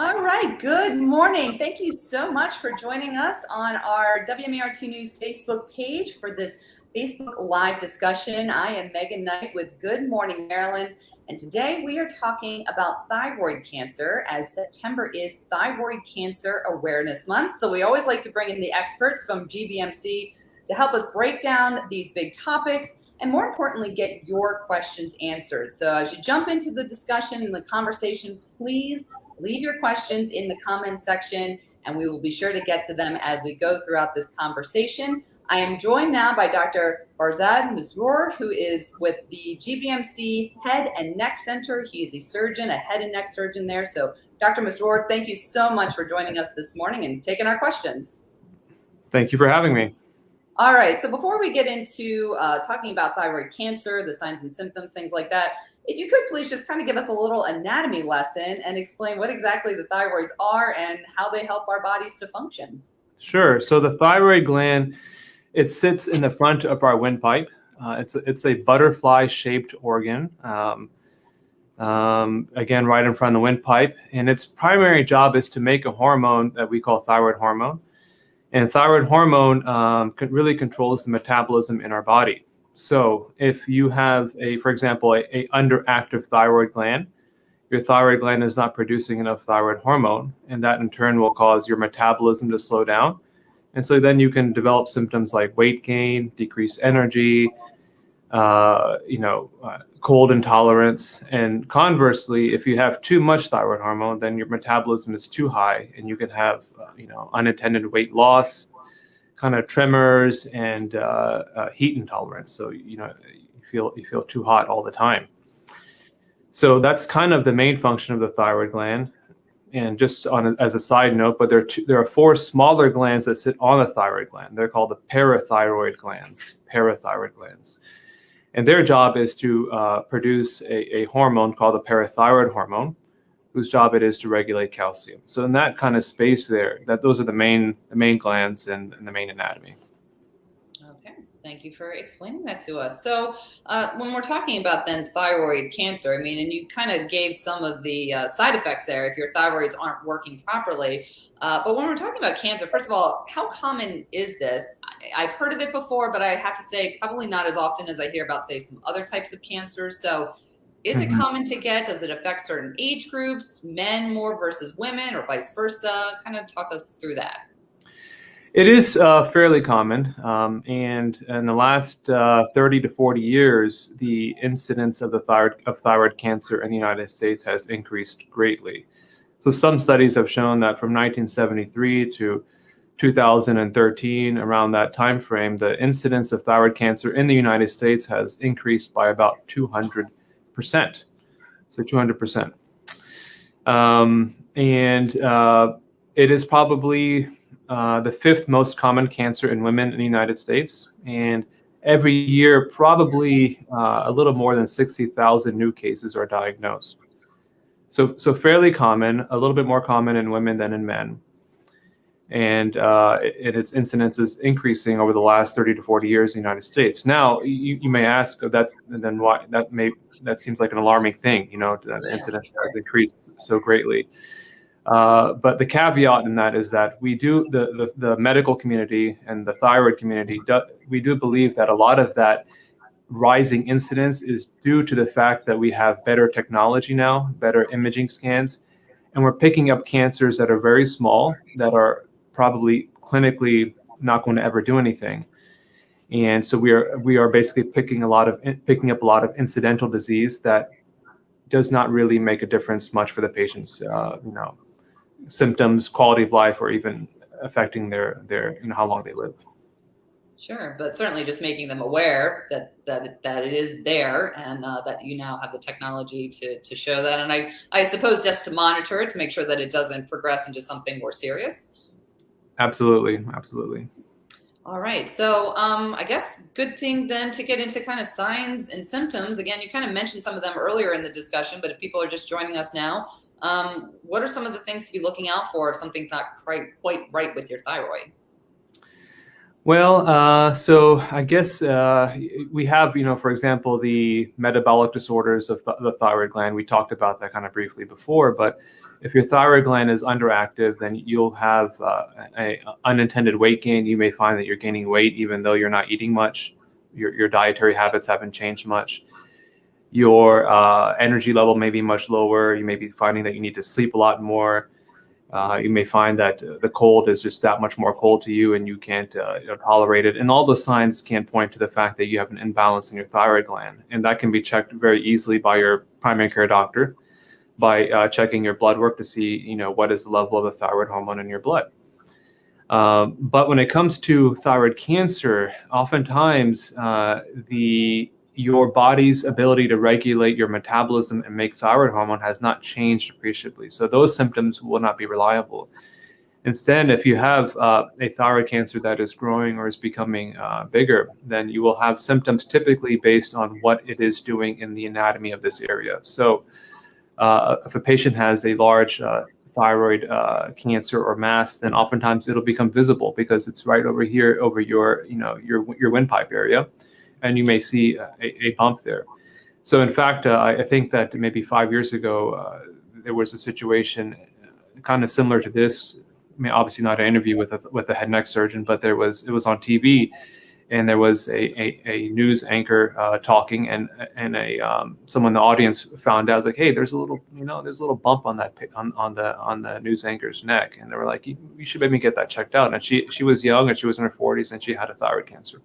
All right, good morning. Thank you so much for joining us on our WMAR2 News Facebook page for this Facebook Live discussion. I am Megan Knight with Good Morning Maryland, and today we are talking about thyroid cancer, as September is Thyroid Cancer Awareness Month. So we always like to bring in the experts from GBMC to help us break down these big topics and, more importantly, get your questions answered. So as you jump into the discussion and the conversation, please leave your questions in the comment section, and we will be sure to get to them as we go throughout this conversation. I am joined now by Dr. Farzad Masroor, who is with the GBMC Head and Neck Center. He is a surgeon, a head and neck surgeon there. So, Dr. Masroor, thank you so much for joining us this morning and taking our questions. Thank you for having me. All right, so before we get into talking about thyroid cancer, the signs and symptoms, things like that, if you could please just kind of give us a little anatomy lesson and explain what exactly the thyroids are and how they help our bodies to function. Sure. So the thyroid gland, it sits in the front of our windpipe. It's a butterfly-shaped organ, again, right in front of the windpipe. And its primary job is to make a hormone that we call thyroid hormone. And thyroid hormone really controls the metabolism in our body. So if you have, for example, a underactive thyroid gland, your thyroid gland is not producing enough thyroid hormone, and that in turn will cause your metabolism to slow down. And so then you can develop symptoms like weight gain, decreased energy, cold intolerance. And conversely, if you have too much thyroid hormone, then your metabolism is too high, and you can have, unintended weight loss, kind of tremors, and heat intolerance. So you feel too hot all the time. So that's kind of the main function of the thyroid gland. And just as a side note, but there are 4 smaller glands that sit on the thyroid gland. They're called the parathyroid glands. And their job is to produce a hormone called the parathyroid hormone, whose job it is to regulate calcium. So in that kind of space there, those are the main glands and the main anatomy. Okay, thank you for explaining that to us. So when we're talking about then thyroid cancer, and you kind of gave some of the side effects there if your thyroids aren't working properly. But when we're talking about cancer, first of all, how common is this? I've heard of it before, but I have to say probably not as often as I hear about, say, some other types of cancers. So is it common to get? Does it affect certain age groups, men more versus women, or vice versa? Kind of talk us through that. It is fairly common, and in the last 30 to 40 years, the incidence of thyroid cancer in the United States has increased greatly. So some studies have shown that from 1973 to 2013, around that time frame, the incidence of thyroid cancer in the United States has increased by about 200%. So 200%. It is probably the 5th most common cancer in women in the United States. And every year, probably a little more than 60,000 new cases are diagnosed. So fairly common, a little bit more common in women than in men. And its incidence is increasing over the last 30 to 40 years in the United States. Now, you may ask, then why that seems like an alarming thing, that the incidence has increased so greatly. But the caveat in that is that we do, the medical community and the thyroid community, we do believe that a lot of that rising incidence is due to the fact that we have better technology now, better imaging scans, and we're picking up cancers that are very small, that are probably clinically not going to ever do anything. And so we are basically picking up a lot of incidental disease that does not really make a difference much for the patient's symptoms, quality of life, or even affecting their how long they live. Sure, but certainly just making them aware that it is there, and that you now have the technology to show that, and I suppose just to monitor it to make sure that it doesn't progress into something more serious. Absolutely. All right, so I guess good thing then to get into kind of signs and symptoms. Again, you kind of mentioned some of them earlier in the discussion, but if people are just joining us now, what are some of the things to be looking out for if something's not quite right with your thyroid? Well, so I guess we have, for example, the metabolic disorders of the thyroid gland. We talked about that kind of briefly before, but If your thyroid gland is underactive, then you'll have a unintended weight gain. You may find that you're gaining weight even though you're not eating much. Your dietary habits haven't changed much. Your energy level may be much lower. You may be finding that you need to sleep a lot more. You may find that the cold is just that much more cold to you and you can't tolerate it. And all those signs can point to the fact that you have an imbalance in your thyroid gland. And that can be checked very easily by your primary care doctor by checking your blood work to see, what is the level of the thyroid hormone in your blood. But when it comes to thyroid cancer, oftentimes your body's ability to regulate your metabolism and make thyroid hormone has not changed appreciably. So those symptoms will not be reliable. Instead, if you have a thyroid cancer that is growing or is becoming bigger, then you will have symptoms typically based on what it is doing in the anatomy of this area. So if a patient has a large thyroid cancer or mass, then oftentimes it'll become visible because it's right over here, over your windpipe area. And you may see a bump there. So in fact, I think that maybe 5 years ago, there was a situation kind of similar to this. I mean, obviously not an interview with a head and neck surgeon, but it was on TV, and there was a news anchor talking, and someone in the audience found out, was like, hey, there's a little bump on that on the news anchor's neck, and they were like, you should maybe get that checked out. And she was young, and she was in her 40s, and she had a thyroid cancer.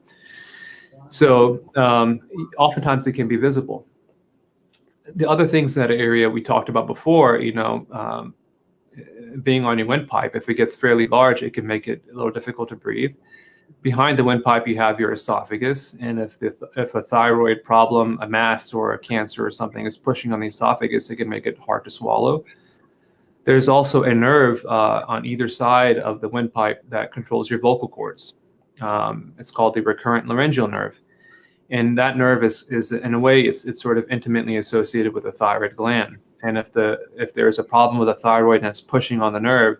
So oftentimes it can be visible. The other things in that area we talked about before, being on your windpipe, if it gets fairly large, it can make it a little difficult to breathe. Behind the windpipe, you have your esophagus. And if a thyroid problem, a mass or a cancer or something is pushing on the esophagus, it can make it hard to swallow. There's also a nerve on either side of the windpipe that controls your vocal cords. It's called the recurrent laryngeal nerve. And that nerve is in a way, it's sort of intimately associated with the thyroid gland. And if there's a problem with the thyroid and it's pushing on the nerve,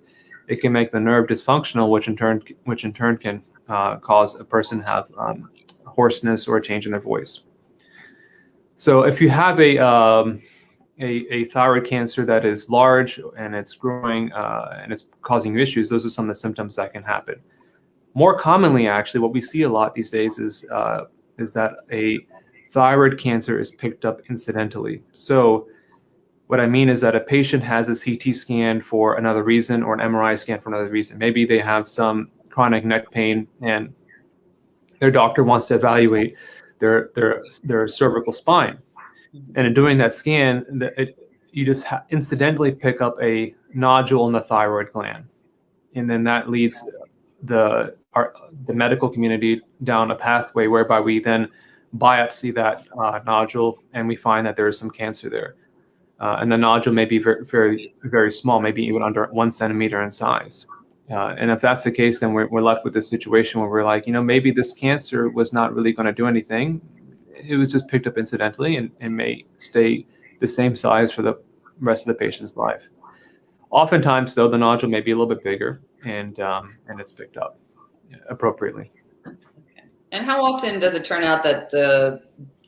it can make the nerve dysfunctional, which in turn can cause a person to have hoarseness or a change in their voice. So if you have a thyroid cancer that is large and it's growing and it's causing you issues, those are some of the symptoms that can happen. More commonly, actually, what we see a lot these days is that a thyroid cancer is picked up incidentally. So what I mean is that a patient has a CT scan for another reason or an MRI scan for another reason. Maybe they have some chronic neck pain and their doctor wants to evaluate their cervical spine. And in doing that scan, you just incidentally pick up a nodule in the thyroid gland. And then that leads the medical community down a pathway whereby we then biopsy that nodule and we find that there is some cancer there. And the nodule may be very, very, very small, maybe even under 1 centimeter in size. And if that's the case, then we're left with this situation where we're like, maybe this cancer was not really going to do anything. It was just picked up incidentally and may stay the same size for the rest of the patient's life. Oftentimes, though, the nodule may be a little bit bigger and it's picked up appropriately. Okay. And how often does it turn out that the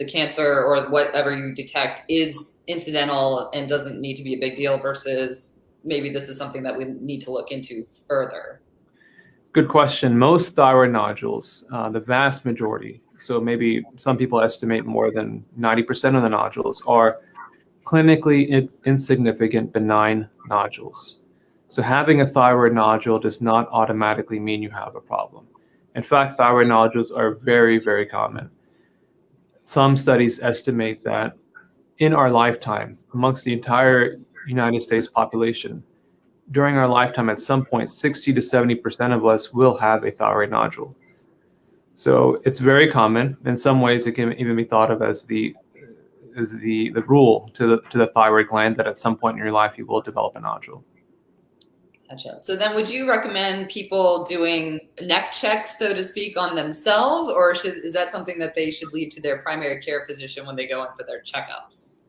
cancer or whatever you detect is incidental and doesn't need to be a big deal versus maybe this is something that we need to look into further? Good question. Most thyroid nodules, the vast majority, so maybe some people estimate more than 90% of the nodules, are clinically insignificant benign nodules. So having a thyroid nodule does not automatically mean you have a problem. In fact, thyroid nodules are very, very common. Some studies estimate that in our lifetime, amongst the entire United States population, during our lifetime, at some point, 60 to 70% of us will have a thyroid nodule. So it's very common. In some ways, it can even be thought of as the rule to the thyroid gland that at some point in your life you will develop a nodule. Gotcha. So then would you recommend people doing neck checks, so to speak, on themselves, or is that something that they should leave to their primary care physician when they go in for their checkups?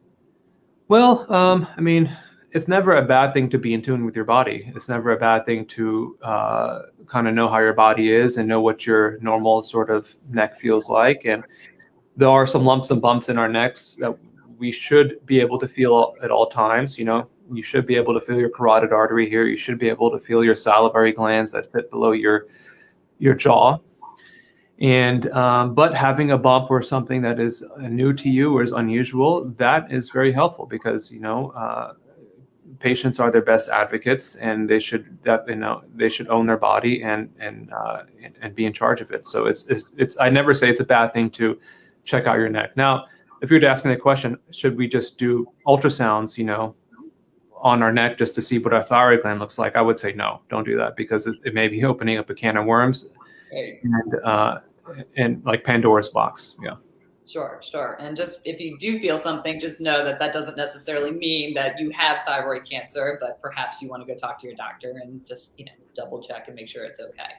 Well, I mean, it's never a bad thing to be in tune with your body. It's never a bad thing to kind of know how your body is and know what your normal sort of neck feels like. And there are some lumps and bumps in our necks that we should be able to feel at all times. You should be able to feel your carotid artery here. You should be able to feel your salivary glands that sit below your jaw. And but having a bump or something that is new to you or is unusual, that is very helpful because patients are their best advocates, and they should own their body and be in charge of it. So it's I never say it's a bad thing to check out your neck. Now, if you were to ask me the question, should we just do ultrasounds, on our neck just to see what our thyroid gland looks like? I would say no, don't do that, because it may be opening up a can of worms, and like Pandora's box. Yeah. Sure. And just if you do feel something, just know that doesn't necessarily mean that you have thyroid cancer, but perhaps you want to go talk to your doctor and just, double check and make sure it's okay.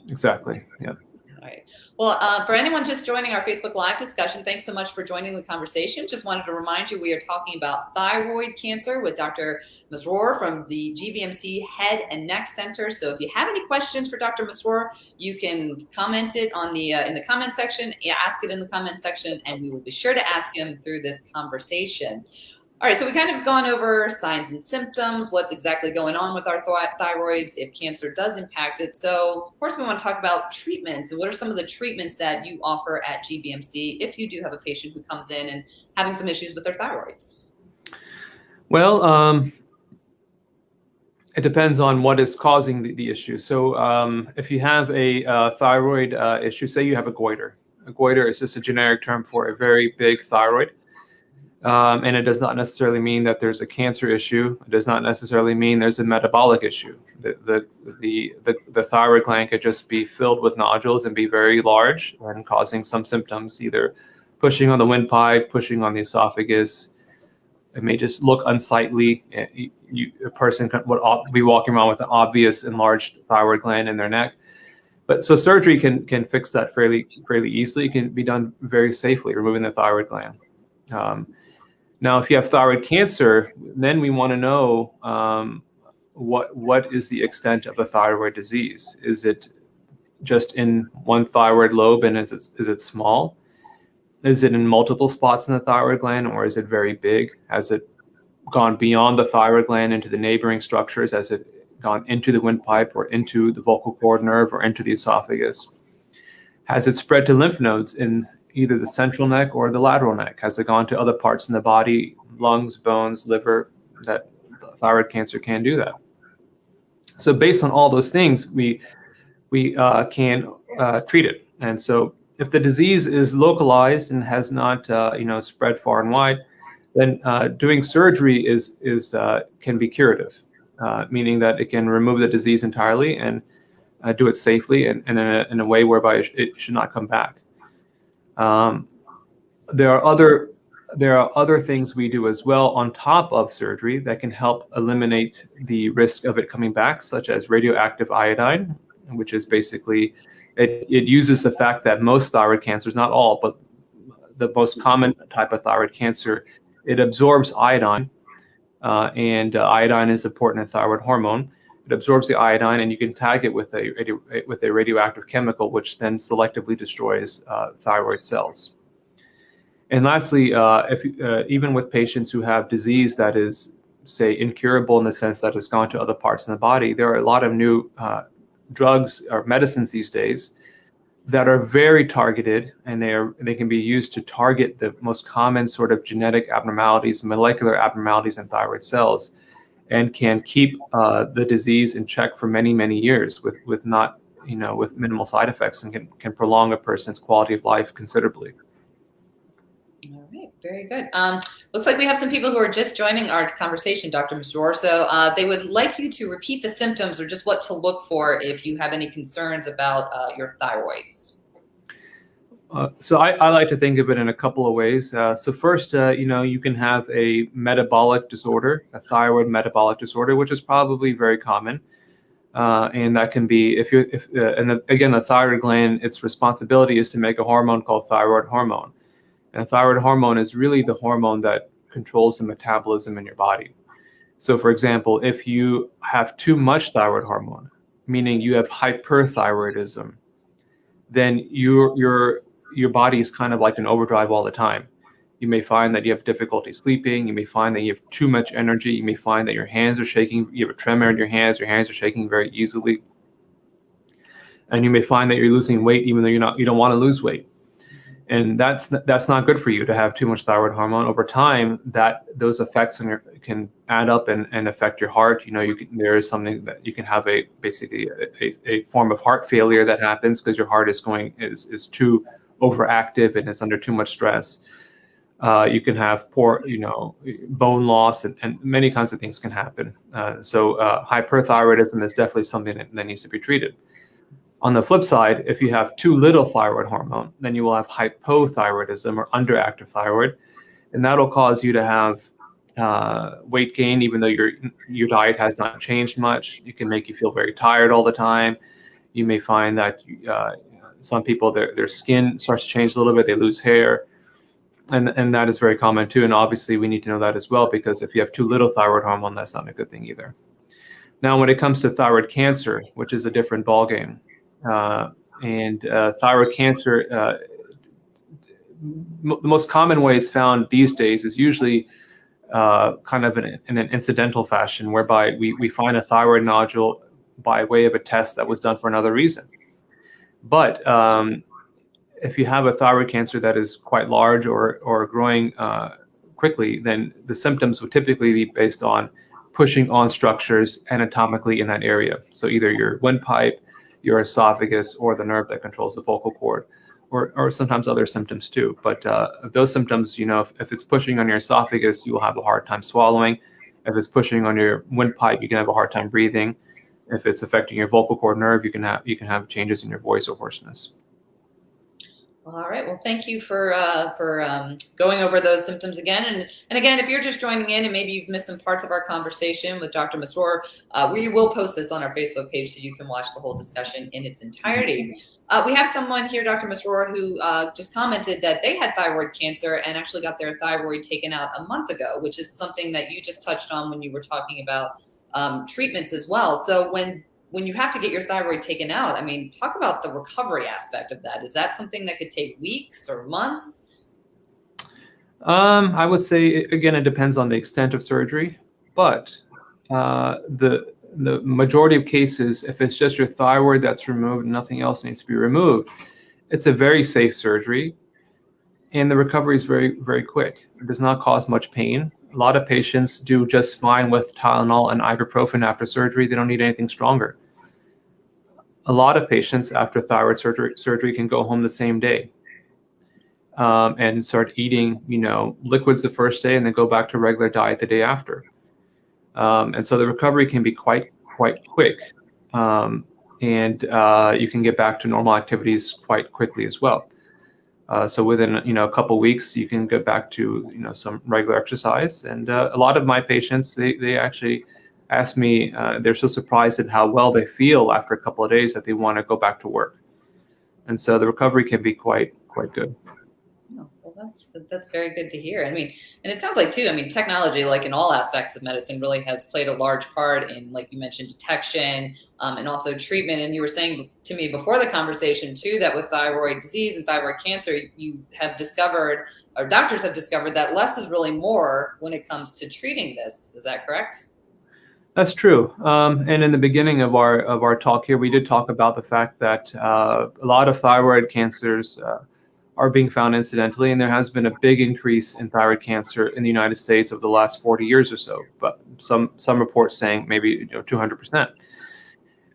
Exactly. Yeah. All right. Well, for anyone just joining our Facebook Live discussion, thanks so much for joining the conversation. Just wanted to remind you, we are talking about thyroid cancer with Dr. Masroor from the GBMC Head and Neck Center. So if you have any questions for Dr. Masroor, you can comment it on the in the comment section, ask it in the comment section, and we will be sure to ask him through this conversation. All right, so we kind of gone over signs and symptoms, what's exactly going on with our thyroids, if cancer does impact it. So, of course, we want to talk about treatments. What are some of the treatments that you offer at GBMC if you do have a patient who comes in and having some issues with their thyroids? Well, it depends on what is causing the issue. So if you have a thyroid issue, say you have a goiter. A goiter is just a generic term for a very big thyroid. And it does not necessarily mean that there's a cancer issue. It does not necessarily mean there's a metabolic issue. The thyroid gland could just be filled with nodules and be very large and causing some symptoms, either pushing on the windpipe, pushing on the esophagus. It may just look unsightly. A person would be walking around with an obvious enlarged thyroid gland in their neck. But so surgery can fix that fairly easily. It can be done very safely, removing the thyroid gland. Now, if you have thyroid cancer, then we want to know what is the extent of the thyroid disease. Is it just in one thyroid lobe, and is it small? Is it in multiple spots in the thyroid gland, or is it very big? Has it gone beyond the thyroid gland into the neighboring structures? Has it gone into the windpipe or into the vocal cord nerve or into the esophagus? Has it spread to lymph nodes in either the central neck or the lateral neck? Has it gone to other parts in the body, lungs, bones, liver? That thyroid cancer can do that. So based on all those things, we can treat it. And so if the disease is localized and has not spread far and wide, then doing surgery can be curative, meaning that it can remove the disease entirely and do it safely and in a way whereby it should not come back. There are other things we do as well on top of surgery that can help eliminate the risk of it coming back, such as radioactive iodine, which is basically it uses the fact that most thyroid cancers, not all, but the most common type of thyroid cancer, it absorbs iodine, and iodine is important in thyroid hormone. It absorbs the iodine, and you can tag it with a radioactive chemical, which then selectively destroys thyroid cells. And lastly, even with patients who have disease that is, say, incurable in the sense that it's gone to other parts in the body, there are a lot of new drugs or medicines these days that are very targeted, and they can be used to target the most common sort of genetic abnormalities, molecular abnormalities in thyroid cells, and can keep the disease in check for many, many years with minimal side effects, and can prolong a person's quality of life considerably. All right, very good. Looks like we have some people who are just joining our conversation, Dr. Masroor. So they would like you to repeat the symptoms or just what to look for if you have any concerns about your thyroids. So I like to think of it in a couple of ways. So first, you can have a metabolic disorder, a thyroid metabolic disorder, which is probably very common. And that can be, again, the thyroid gland, its responsibility is to make a hormone called thyroid hormone. And thyroid hormone is really the hormone that controls the metabolism in your body. So for example, if you have too much thyroid hormone, meaning you have hyperthyroidism, then your body is kind of like an overdrive all the time. You may find that you have difficulty sleeping. You may find that you have too much energy. You may find that your hands are shaking. You have a tremor in your hands are shaking very easily. And you may find that you're losing weight even though you don't want to lose weight. And that's not good for you to have too much thyroid hormone. Over time, those effects can add up and affect your heart. There is something that you can have basically a form of heart failure that happens because your heart is too overactive and is under too much stress. You can have poor, bone loss, and many kinds of things can happen. So hyperthyroidism is definitely something that needs to be treated. On the flip side, if you have too little thyroid hormone, then you will have hypothyroidism or underactive thyroid, and that'll cause you to have weight gain even though your diet has not changed much. It can make you feel very tired all the time. You may find that some people, their skin starts to change a little bit, they lose hair, and that is very common too. And obviously we need to know that as well, because if you have too little thyroid hormone, that's not a good thing either. Now, when it comes to thyroid cancer, which is a different ballgame, and thyroid cancer, the most common way it's found these days is usually kind of in an incidental fashion, whereby we find a thyroid nodule by way of a test that was done for another reason. But if you have a thyroid cancer that is quite large or growing quickly, then the symptoms would typically be based on pushing on structures anatomically in that area. So either your windpipe, your esophagus, or the nerve that controls the vocal cord, or sometimes other symptoms too. But those symptoms, if it's pushing on your esophagus, you will have a hard time swallowing. If it's pushing on your windpipe, you can have a hard time breathing. If it's affecting your vocal cord nerve, you can have changes in your voice or hoarseness. All right. Well, thank you for going over those symptoms again. And again, if you're just joining in and maybe you've missed some parts of our conversation with Dr. Masroor, we will post this on our Facebook page so you can watch the whole discussion in its entirety. We have someone here, Dr. Masroor, who just commented that they had thyroid cancer and actually got their thyroid taken out a month ago, which is something that you just touched on when you were talking about treatments as well. So when you have to get your thyroid taken out, I mean, talk about the recovery aspect of that. Is that something that could take weeks or months? I would say, again, it depends on the extent of surgery, but the majority of cases, if it's just your thyroid that's removed and nothing else needs to be removed, it's a very safe surgery, and the recovery is very, very quick. It does not cause much pain. A lot of patients do just fine with Tylenol and ibuprofen after surgery. They don't need anything stronger. A lot of patients after thyroid surgery can go home the same day and start eating, liquids the first day and then go back to regular diet the day after. And so the recovery can be quite quick, and you can get back to normal activities quite quickly as well. So within a couple weeks, you can get back to some regular exercise. And a lot of my patients, they actually ask me, they're so surprised at how well they feel after a couple of days that they want to go back to work. And so the recovery can be quite good. Well, that's very good to hear. I mean, and it sounds like too, technology, like in all aspects of medicine, really has played a large part in, like you mentioned, detection and also treatment. And you were saying to me before the conversation too, that with thyroid disease and thyroid cancer, you have discovered, or doctors have discovered, that less is really more when it comes to treating this. Is that correct? That's true. And in the beginning of our talk here, we did talk about the fact that a lot of thyroid cancers are being found incidentally, and there has been a big increase in thyroid cancer in the United States over the last 40 years or so. But some reports saying maybe 200%.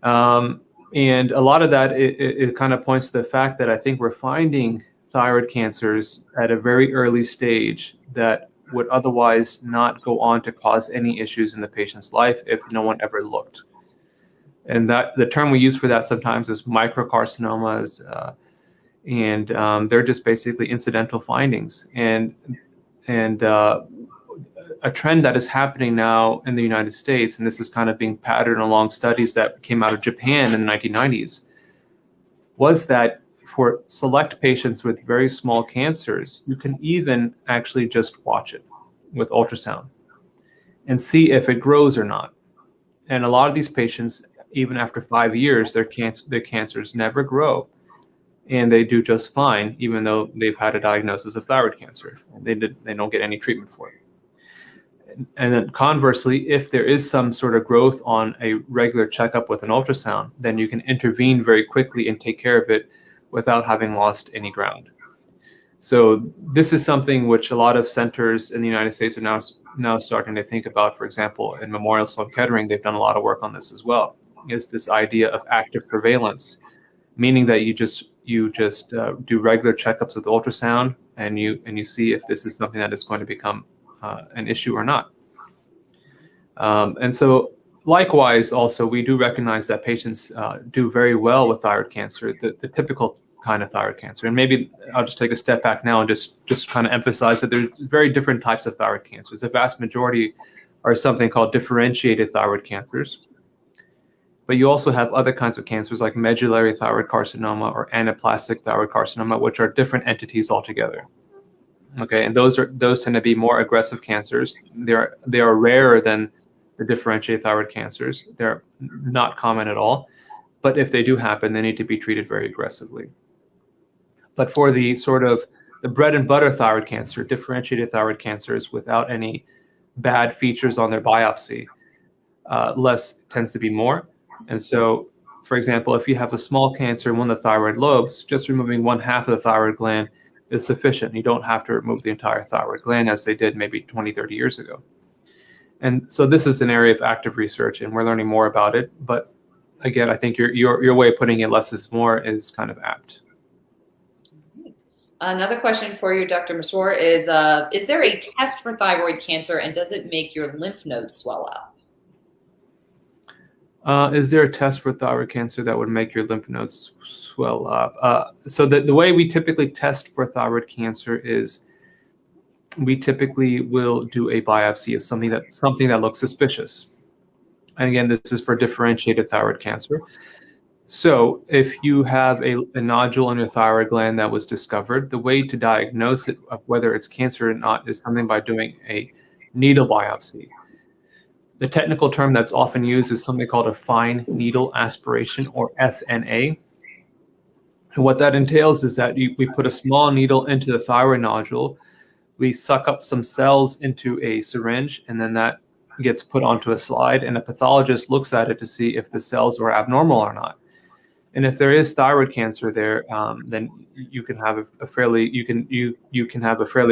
And a lot of that it kind of points to the fact that I think we're finding thyroid cancers at a very early stage that would otherwise not go on to cause any issues in the patient's life if no one ever looked. And that the term we use for that sometimes is microcarcinomas, and they're just basically incidental findings. And a trend that is happening now in the United States, and this is kind of being patterned along studies that came out of Japan in the 1990s, was that for select patients with very small cancers, you can even actually just watch it with ultrasound and see if it grows or not. And a lot of these patients, even after 5 years, their cancers never grow. and they do just fine, even though they've had a diagnosis of thyroid cancer. They don't get any treatment for it. And then conversely, if there is some sort of growth on a regular checkup with an ultrasound, then you can intervene very quickly and take care of it without having lost any ground. So this is something which a lot of centers in the United States are now starting to think about. For example, in Memorial Sloan Kettering, they've done a lot of work on this as well. Is this idea of active surveillance, meaning that you just do regular checkups with ultrasound, and you see if this is something that is going to become an issue or not. And so likewise, also, we do recognize that patients do very well with thyroid cancer, the typical kind of thyroid cancer. And maybe I'll just take a step back now and just kind of emphasize that there's very different types of thyroid cancers. The vast majority are something called differentiated thyroid cancers. But you also have other kinds of cancers like medullary thyroid carcinoma or anaplastic thyroid carcinoma, which are different entities altogether. Okay, and those tend to be more aggressive cancers. They are rarer than the differentiated thyroid cancers. They're not common at all, but if they do happen, they need to be treated very aggressively. But for the sort of the bread and butter thyroid cancer, differentiated thyroid cancers without any bad features on their biopsy, less tends to be more. And so, for example, if you have a small cancer in one of the thyroid lobes, just removing one half of the thyroid gland is sufficient. You don't have to remove the entire thyroid gland as they did maybe 20, 30 years ago. And so this is an area of active research, and we're learning more about it. But again, I think your way of putting it, less is more, is kind of apt. Another question for you, Dr. Masroor, is there a test for thyroid cancer, and does it make your lymph nodes swell up? Is there a test for thyroid cancer that would make your lymph nodes swell up? So the way we typically test for thyroid cancer is we typically will do a biopsy of something that looks suspicious. And again, this is for differentiated thyroid cancer. So if you have a nodule in your thyroid gland that was discovered, the way to diagnose it, of whether it's cancer or not, is something by doing a needle biopsy. The technical term that's often used is something called a fine needle aspiration, or FNA. And what that entails is that we put a small needle into the thyroid nodule, we suck up some cells into a syringe, and then that gets put onto a slide, and a pathologist looks at it to see if the cells are abnormal or not. And if there is thyroid cancer there, then you can have a fairly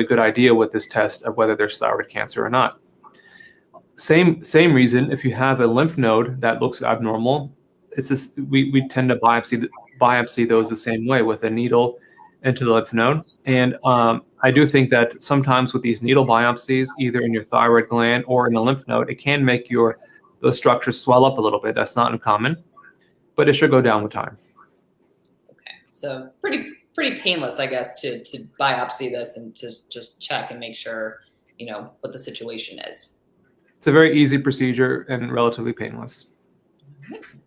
good idea with this test of whether there's thyroid cancer or not. Same reason, if you have a lymph node that looks abnormal, we tend to biopsy those the same way, with a needle into the lymph node. And I do think that sometimes with these needle biopsies, either in your thyroid gland or in the lymph node, it can make those structures swell up a little bit. That's not uncommon, but it should go down with time. Okay, so pretty painless, I guess, to biopsy this and to just check and make sure what the situation is. It's a very easy procedure and relatively painless.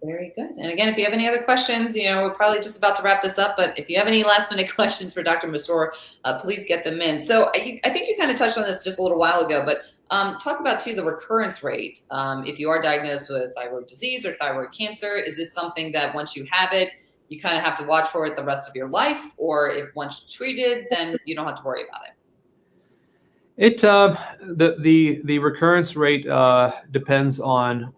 Very good. And again, if you have any other questions, we're probably just about to wrap this up, but if you have any last minute questions for Dr. Masroor, please get them in. So I think you kind of touched on this just a little while ago, but talk about too the recurrence rate. If you are diagnosed with thyroid disease or thyroid cancer, is this something that once you have it, you kind of have to watch for it the rest of your life? Or if once treated, then you don't have to worry about it? The recurrence rate depends on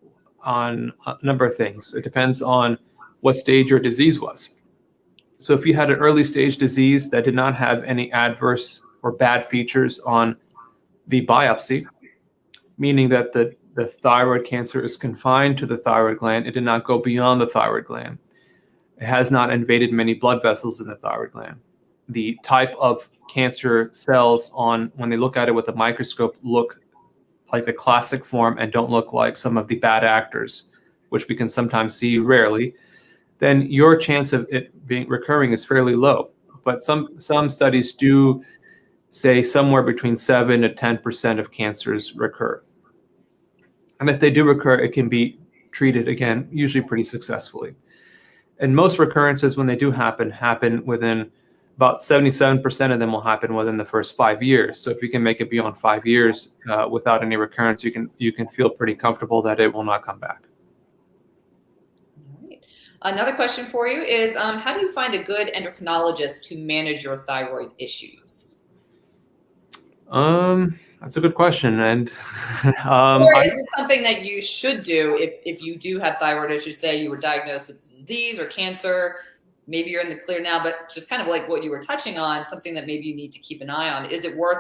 a number of things. It depends on what stage your disease was. So if you had an early stage disease that did not have any adverse or bad features on the biopsy, meaning that the thyroid cancer is confined to the thyroid gland, it did not go beyond the thyroid gland. It has not invaded many blood vessels in the thyroid gland. The type of cancer cells, when they look at it with a microscope, look like the classic form and don't look like some of the bad actors, which we can sometimes see rarely, then your chance of it recurring is fairly low. But some studies do say somewhere between 7 to 10% of cancers recur. And if they do recur, it can be treated again, usually pretty successfully. And most recurrences, when they do happen within about 77% of them will happen within the first 5 years. So if you can make it beyond 5 years without any recurrence, you can feel pretty comfortable that it will not come back. All right. Another question for you is, how do you find a good endocrinologist to manage your thyroid issues? That's a good question. And or is it something that you should do if you do have thyroid issues? Say you were diagnosed with disease or cancer, maybe you're in the clear now, but just kind of like what you were touching on, something that maybe you need to keep an eye on. Is it worth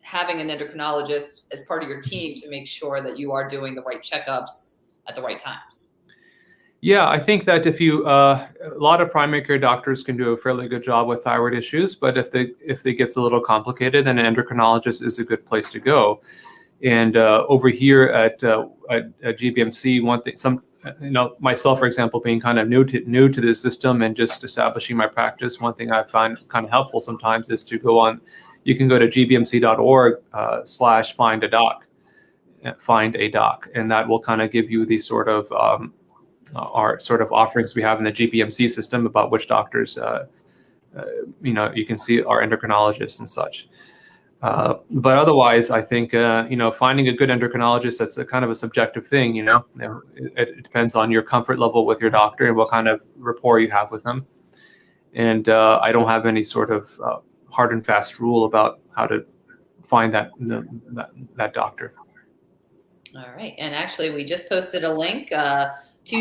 having an endocrinologist as part of your team to make sure that you are doing the right checkups at the right times? Yeah, I think that if you, a lot of primary care doctors can do a fairly good job with thyroid issues, but if it gets a little complicated, then an endocrinologist is a good place to go. And over here at GBMC, one thing, myself, for example, being kind of new to this system and just establishing my practice, one thing I find kind of helpful sometimes is to go on. You can go to gbmc.org/find a doc, and that will kind of give you the sort of our sort of offerings we have in the GBMC system about which doctors you can see our endocrinologists and such. But otherwise, I think finding a good endocrinologist, that's a kind of a subjective thing. It depends on your comfort level with your doctor and what kind of rapport you have with them. And I don't have any sort of hard and fast rule about how to find that doctor. All right, and actually, we just posted a link to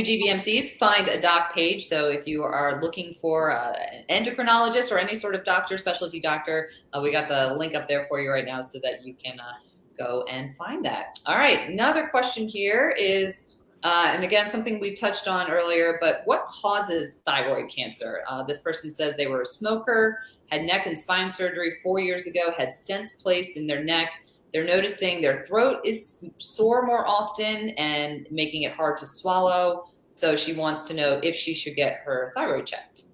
GBMC's Find a Doc page. So if you are looking for an endocrinologist or any sort of doctor, specialty doctor, we got the link up there for you right now so that you can go and find that. All right, another question here is, and again, something we've touched on earlier, but what causes thyroid cancer? This person says they were a smoker, had neck and spine surgery 4 years ago, had stents placed in their neck. They're noticing their throat is sore more often and making it hard to swallow. So she wants to know if she should get her thyroid checked.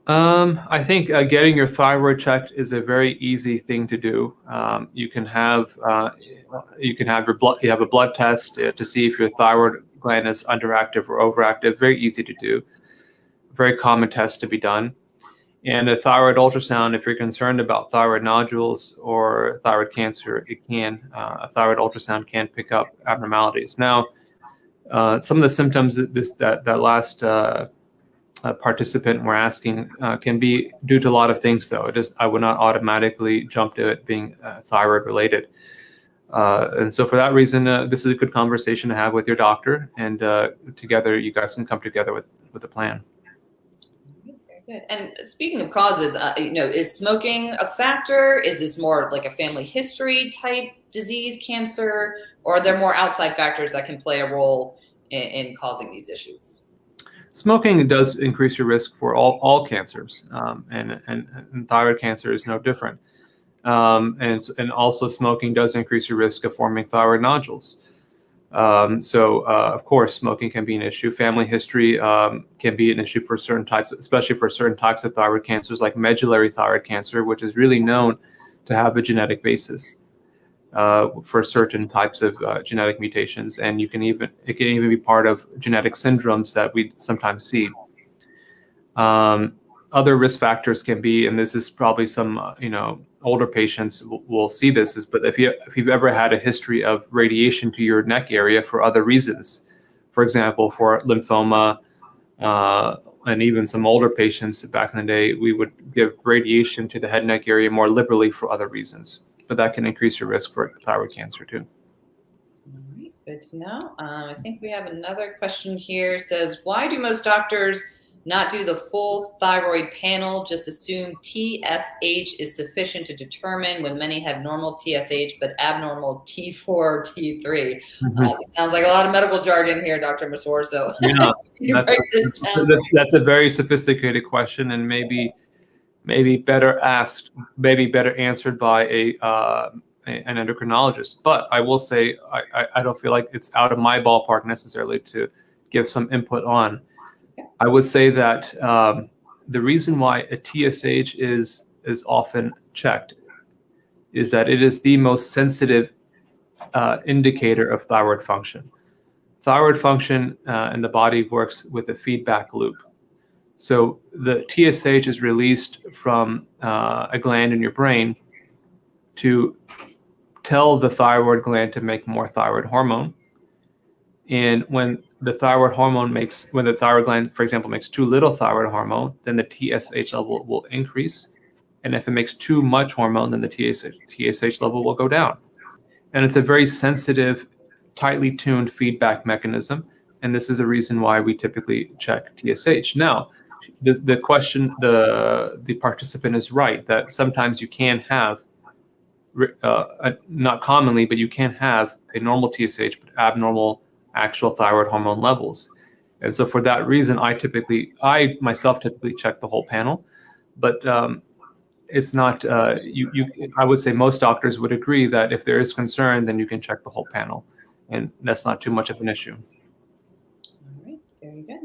I think getting your thyroid checked is a very easy thing to do. You can have you have a blood test to see if your thyroid gland is underactive or overactive. Very easy to do. Very common test to be done. And a thyroid ultrasound, if you're concerned about thyroid nodules or thyroid cancer, a thyroid ultrasound can pick up abnormalities. Now, some of the symptoms that last participant were asking can be due to a lot of things, though. I would not automatically jump to it being thyroid related. And so for that reason, this is a good conversation to have with your doctor, and together you guys can come together with a plan. Good. And speaking of causes, is smoking a factor? Is this more like a family history type disease, cancer, or are there more outside factors that can play a role in causing these issues? Smoking does increase your risk for all cancers, and thyroid cancer is no different. And also smoking does increase your risk of forming thyroid nodules. Of course, smoking can be an issue. Family history can be an issue for certain types, especially for certain types of thyroid cancers, like medullary thyroid cancer, which is really known to have a genetic basis for certain types of genetic mutations, and it can even be part of genetic syndromes that we sometimes see. Other risk factors can be, and this is probably some older patients will see this, but if you've ever had a history of radiation to your neck area for other reasons, for example, for lymphoma, and even some older patients back in the day, we would give radiation to the head and neck area more liberally for other reasons, but that can increase your risk for thyroid cancer too. All right, good to know. I think we have another question here. It says, why do most doctors not do the full thyroid panel, just assume TSH is sufficient to determine when many have normal TSH but abnormal T4 or T3? It sounds like a lot of medical jargon here, Dr. Masroor, so yeah, that's a very sophisticated question, and maybe better answered by an endocrinologist. But I will say I don't feel like it's out of my ballpark necessarily to give some input on. I would say that the reason why a TSH is often checked is that it is the most sensitive indicator of thyroid function. Thyroid function in the body works with a feedback loop. So the TSH is released from a gland in your brain to tell the thyroid gland to make more thyroid hormone. And when the thyroid hormone when the thyroid gland, for example, makes too little thyroid hormone, then the TSH level will increase. And if it makes too much hormone, then the TSH level will go down. And it's a very sensitive, tightly tuned feedback mechanism. And this is the reason why we typically check TSH. Now, the question, the participant is right that sometimes you can have, not commonly, but you can have a normal TSH, but abnormal actual thyroid hormone levels. And so for that reason, I myself typically check the whole panel, but it's not, I would say most doctors would agree that if there is concern, then you can check the whole panel, and that's not too much of an issue. All right, very good.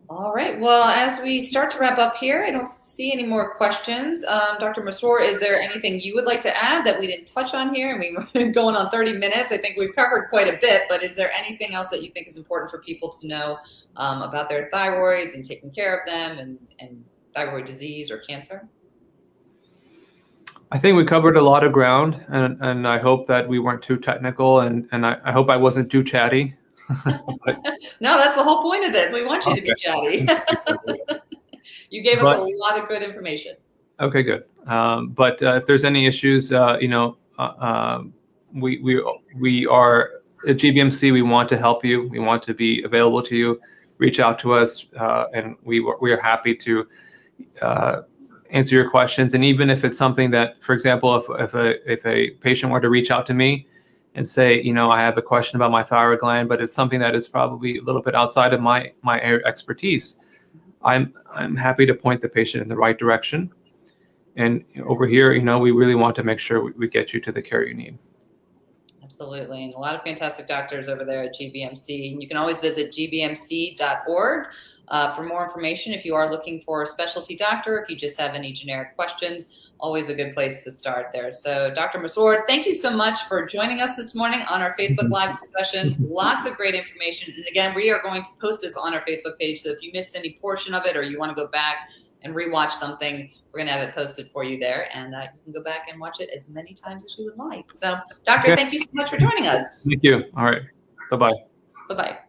All right, well, as we start to wrap up here, I don't see any more questions. Dr. Masroor, is there anything you would like to add that we didn't touch on here? And we were going on 30 minutes. I think we've covered quite a bit, but is there anything else that you think is important for people to know about their thyroids and taking care of them and thyroid disease or cancer? I think we covered a lot of ground, and I hope that we weren't too technical, and I hope I wasn't too chatty. No, that's the whole point of this. We want you to be chatty. You gave us a lot of good information. Okay, good. But if there's any issues, we are at GBMC. We want to help you. We want to be available to you. Reach out to us, and we are happy to answer your questions. And even if it's something that, for example, if a patient were to reach out to me and say, I have a question about my thyroid gland, but it's something that is probably a little bit outside of my expertise, I'm happy to point the patient in the right direction. And over here, we really want to make sure we get you to the care you need. Absolutely. And a lot of fantastic doctors over there at GBMC. And you can always visit gbmc.org for more information if you are looking for a specialty doctor, if you just have any generic questions. Always a good place to start there. So Dr. Masroor, thank you so much for joining us this morning on our Facebook Live discussion. Lots of great information. And again, we are going to post this on our Facebook page. So if you missed any portion of it or you want to go back and rewatch something, we're going to have it posted for you there. And you can go back and watch it as many times as you would like. So, Doctor, Thank you so much for joining us. Thank you. All right. Bye-bye. Bye-bye.